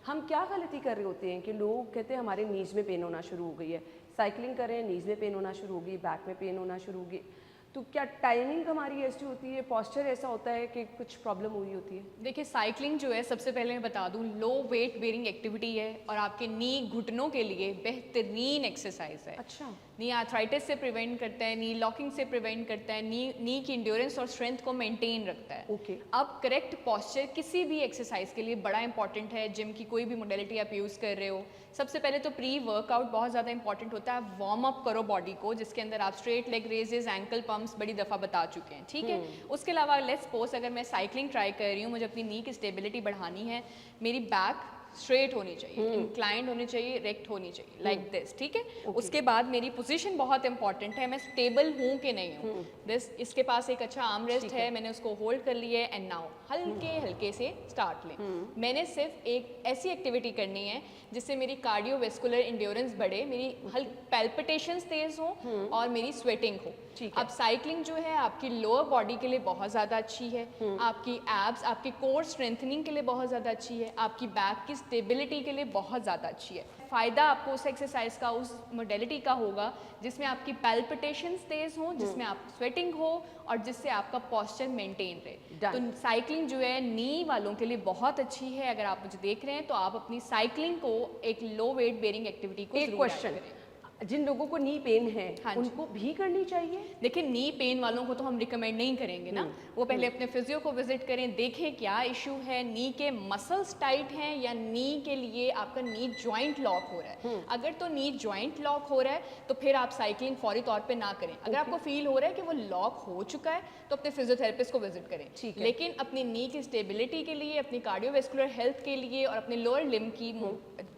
हम क्या गलती कर रहे होते हैं कि लोग कहते हैं हमारे नीज में पेन होना शुरू हो गई है, साइकिलिंग कर रहे हैं नीज में पेन होना शुरू हो गई, बैक में पेन होना शुरू हो गई, तो क्या टाइमिंग हमारी ऐसी होती है, पोस्चर ऐसा होता है कि कुछ प्रॉब्लम हुई होती है? देखिए साइकिलिंग जो है, सबसे पहले मैं बता दूं, लो वेट बेयरिंग एक्टिविटी है और आपके नी घुटनों के लिए बेहतरीन एक्सरसाइज है। अच्छा। नी आर्थराइटिस से प्रिवेंट करता है, नी लॉकिंग से प्रिवेंट करता है, नी की इंड्योरेंस और स्ट्रेंथ को मेंटेन रखता है। ओके। अब करेक्ट पोस्चर किसी भी एक्सरसाइज के लिए बड़ा इंपॉर्टेंट है। जिम की कोई भी मोडेलिटी आप यूज़ कर रहे हो, सबसे पहले तो प्री वर्कआउट बहुत ज़्यादा इंपॉर्टेंट होता है। वार्म अप करो बॉडी को, जिसके अंदर आप straight leg raises, ankle pumps बड़ी दफ़ा बता चुके हैं, ठीक है। उसके अलावा लेट्स सपोज अगर मैं साइकिलिंग ट्राई कर रही हूँ, मुझे अपनी नी की स्टेबिलिटी बढ़ानी है, मेरी बैक स्ट्रेट होनी चाहिए, इंक्लाइंड होनी चाहिए, रेक्ट होनी चाहिए, लाइक दिस, ठीक है। उसके बाद मेरी पोजीशन बहुत इंपॉर्टेंट है, मैं स्टेबल हूँ कि नहीं हूँ। दिस, इसके पास एक अच्छा आर्म रेस्ट है, मैंने उसको होल्ड कर लिया है, एंड नाउ हल्के हल्के से स्टार्ट लें। मैंने सिर्फ एक ऐसी एक्टिविटी करनी है जिससे मेरी कार्डियोवेस्कुलर इंड्योरेंस बढ़े, मेरी पैल्पिटेशंस तेज हो और मेरी स्वेटिंग हो। अब साइकिलिंग जो है आपकी लोअर बॉडी के लिए बहुत ज़्यादा अच्छी है, आपकी एब्स, आपकी कोर स्ट्रेंथनिंग के लिए बहुत ज़्यादा अच्छी है, आपकी बैक की स्टेबिलिटी के लिए बहुत ज़्यादा अच्छी है। फ़ायदा आपको उस एक्सरसाइज का, उस मोडेलिटी का होगा जिसमें आपकी पैल्पिटेशंस तेज़ हो, जिसमें आप स्वेटिंग हो और जिससे आपका पोस्चर मेंटेन रहे। तो साइकिलिंग जो है नी वालों के लिए बहुत अच्छी है। अगर आप मुझे देख रहे हैं तो आप अपनी साइकिलिंग को एक लो वेट बेयरिंग एक्टिविटी को एक क्वेश्चन, जिन लोगों को नी पेन है उनको भी करनी चाहिए? देखिए नी पेन वालों को तो हम रिकमेंड नहीं करेंगे ना, वो पहले अपने फिजियो को विजिट करें, देखें क्या इशू है, नी के मसल्स टाइट हैं या नी के लिए आपका नी जॉइंट लॉक हो रहा है। अगर तो नी जॉइंट लॉक हो रहा है तो फिर आप साइकिलिंग फौरी तौर पे ना करें। अगर आपको फील हो रहा है कि वो लॉक हो चुका है तो अपने फिजियोथेरेपिस्ट को विजिट करें। लेकिन अपनी नी की स्टेबिलिटी के लिए, अपनी कार्डियोवेस्कुलर हेल्थ के लिए और अपने लोअर लिम्ब की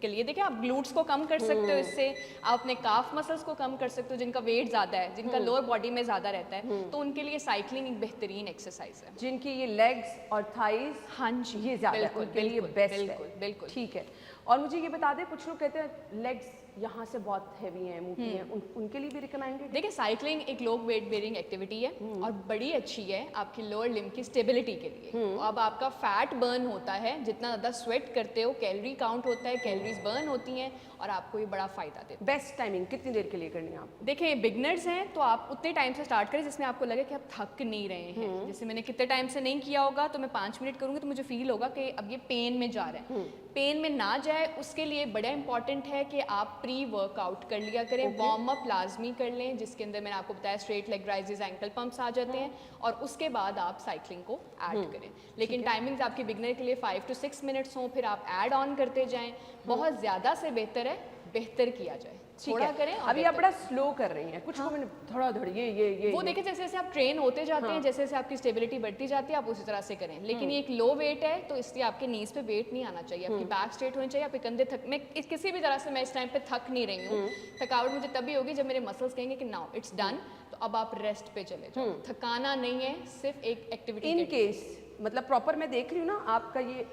के लिए, देखिए आप ग्लूट्स को कम कर सकते हो इससे, आप अपने काफ मसल्स को कम कर सकते हो जिनका वेट ज़्यादा है, जिनका लोअर बॉडी में ज़्यादा रहता है, तो उनके लिए साइकिलिंग एक बेहतरीन एक्सरसाइज है। जिनकी ये लेग्स और थाइज, हाँ जी, ये ज़्यादा उनके लिए बेस्ट है। बिल्कुल, ठीक है। और मुझे ये बता दें, कुछ लोग कहते हैं लेग्स यहाँ से बहुत हैवी हैं, मोटी हैं, उनके लिए भी रिकमेंडेड? देखिए साइकिलिंग एक लो वेट बेयरिंग एक्टिविटी है और बड़ी अच्छी है आपकी लोअर लिम्ब की स्टेबिलिटी के लिए। अब आपका फैट बर्न होता है, जितना ज़्यादा स्वेट करते हो कैलोरी काउंट होता है, कैलोरीज बर्न होती हैं और आपको ये बड़ा फ़ायदा देता है। बेस्ट टाइमिंग कितनी देर के लिए करनी है आपको? देखिए बिगनर्स हैं तो आप उतने टाइम से स्टार्ट करें जिसमें आपको लगे कि आप थक नहीं रहे हैं। जैसे मैंने कितने टाइम से नहीं किया होगा तो मैं 5 मिनट करूँगी तो मुझे फील होगा कि अब ये पेन में जा रहा है। पेन में ना जाए उसके लिए बड़ा इंपॉर्टेंट है कि आप प्री वर्कआउट कर लिया करें, वार्म अप लाजमी कर लें, जिसके अंदर मैंने आपको बताया straight leg raises, ankle pumps आ जाते हैं, और उसके बाद आप साइकिलिंग को ऐड करें। लेकिन टाइमिंग्स आपकी बिगनर के लिए 5 to 6 मिनट्स हों, फिर आप ऐड ऑन करते जाएं। बहुत ज़्यादा से बेहतर है बेहतर किया जाए, थोड़ा करें। अभी आप बड़ा स्लो कर रही हैं, कुछ को मैंने थोड़ा ये वो देखिए जैसे जैसे आप ट्रेन होते जाते हैं, जैसे जैसे आपकी स्टेबिलिटी बढ़ती जाती है, आप उसी तरह से करें। लेकिन ये एक लो वेट है तो इसलिए आपके नीज पे वेट नहीं आना चाहिए, आपकी बैक स्ट्रेट होनी चाहिए, आपके कंधे थक, मैं किसी भी तरह से मैं इस टाइम पे थक नहीं रही हूँ। थकावट मुझे तभी होगी जब मेरे मसल्स कहेंगे कि नाउ इट्स डन, तो अब आप रेस्ट पे चले जाओ। थकाना नहीं है, सिर्फ एक एक्टिविटी। इन केस मतलब प्रॉपर मैं देख रही हूँ ना, आपका ये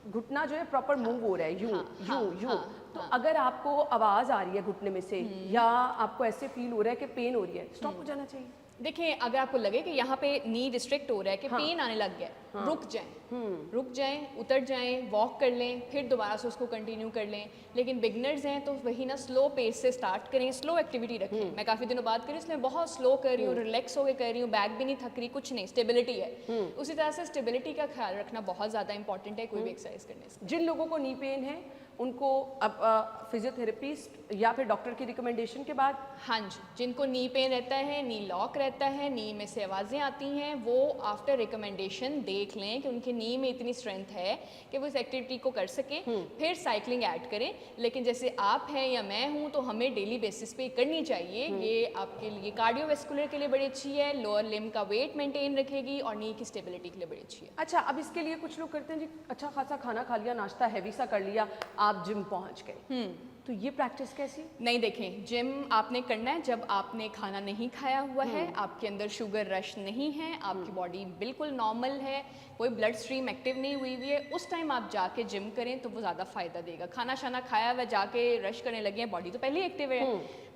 घुटना जो है प्रॉपर मूव हो रहा है, यूं तो अगर आपको आवाज आ रही है घुटने में से या आपको ऐसे फील हो रहा है कि पेन हो रही है, स्टॉप हो जाना चाहिए। देखिए अगर आपको लगे कि यहाँ पे नी रिस्ट्रिक्ट हो रहा है कि पेन आने लग गया है, रुक जाएं, उतर जाएं, वॉक कर लें, फिर दोबारा से उसको कंटिन्यू कर लें। लेकिन बिगनर्स हैं तो वही ना स्लो पेस से स्टार्ट करें, स्लो एक्टिविटी रखें। मैं काफ़ी दिनों बाद कर रही हूँ, इसलिए बहुत स्लो कर रही हूँ, रिलैक्स होकर कर रही हूँ, बैक भी नहीं थक रही, कुछ नहीं, स्टेबिलिटी है। उसी तरह से स्टेबिलिटी का ख्याल रखना बहुत ज़्यादा इंपॉर्टेंट है कोई भी एक्सरसाइज करने से। जिन लोगों को नी पेन है उनको अब फिजियोथेरेपिस्ट या फिर डॉक्टर की रिकमेंडेशन के बाद, हाँ जी, जिनको नी पेन रहता है, नी लॉक रहता है, नी में से आवाज़ें आती हैं, वो आफ्टर रिकमेंडेशन देख लें कि उनके नी में इतनी स्ट्रेंथ है कि वो इस एक्टिविटी को कर सकें, फिर साइकिलिंग ऐड करें। लेकिन जैसे आप हैं या मैं हूँ तो हमें डेली बेसिस पे करनी चाहिए। ये आपके लिए कार्डियोवेस्कुलर के लिए बड़ी अच्छी है, लोअर लिम्ब का वेट मेंटेन रखेगी और नी की स्टेबिलिटी के लिए बड़ी अच्छी है। अच्छा, अब इसके लिए कुछ लोग करते हैं जी, अच्छा खासा खाना खा लिया, नाश्ता हैवी सा कर लिया, आप जिम पहुंच गए, तो ये प्रैक्टिस कैसी? नहीं, देखें, जिम आपने करना है जब आपने खाना नहीं खाया हुआ है, आपके अंदर शुगर रश नहीं है, आपकी बॉडी बिल्कुल नॉर्मल है, कोई ब्लड स्ट्रीम एक्टिव नहीं हुई हुई है, उस टाइम आप जाके जिम करें तो वो ज़्यादा फ़ायदा देगा। खाना शाना खाया हुआ जाके रश करने लगे हैं, बॉडी तो पहले ही एक्टिव है,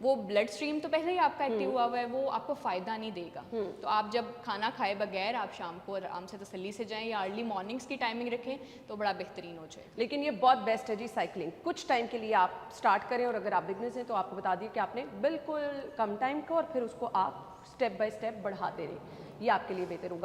वो ब्लड स्ट्रीम तो पहले ही आपका एक्टिव हुआ हुआ है, वो आपको फ़ायदा नहीं देगा। तो आप जब खाना खाए बगैर आप शाम को आराम से तसल्ली से जाएँ या अर्ली मॉर्निंग्स की टाइमिंग रखें तो बड़ा बेहतरीन हो जाएगा। लेकिन ये बहुत बेस्ट है जी साइकिलिंग। कुछ टाइम के लिए आप स्टार्ट करें और अगर आप बिगनर्स हैं तो आपको बता दिए कि आपने बिल्कुल कम टाइम को और फिर उसको आप स्टेप बाय स्टेप बढ़ाते रहें, ये आपके लिए बेहतर होगा।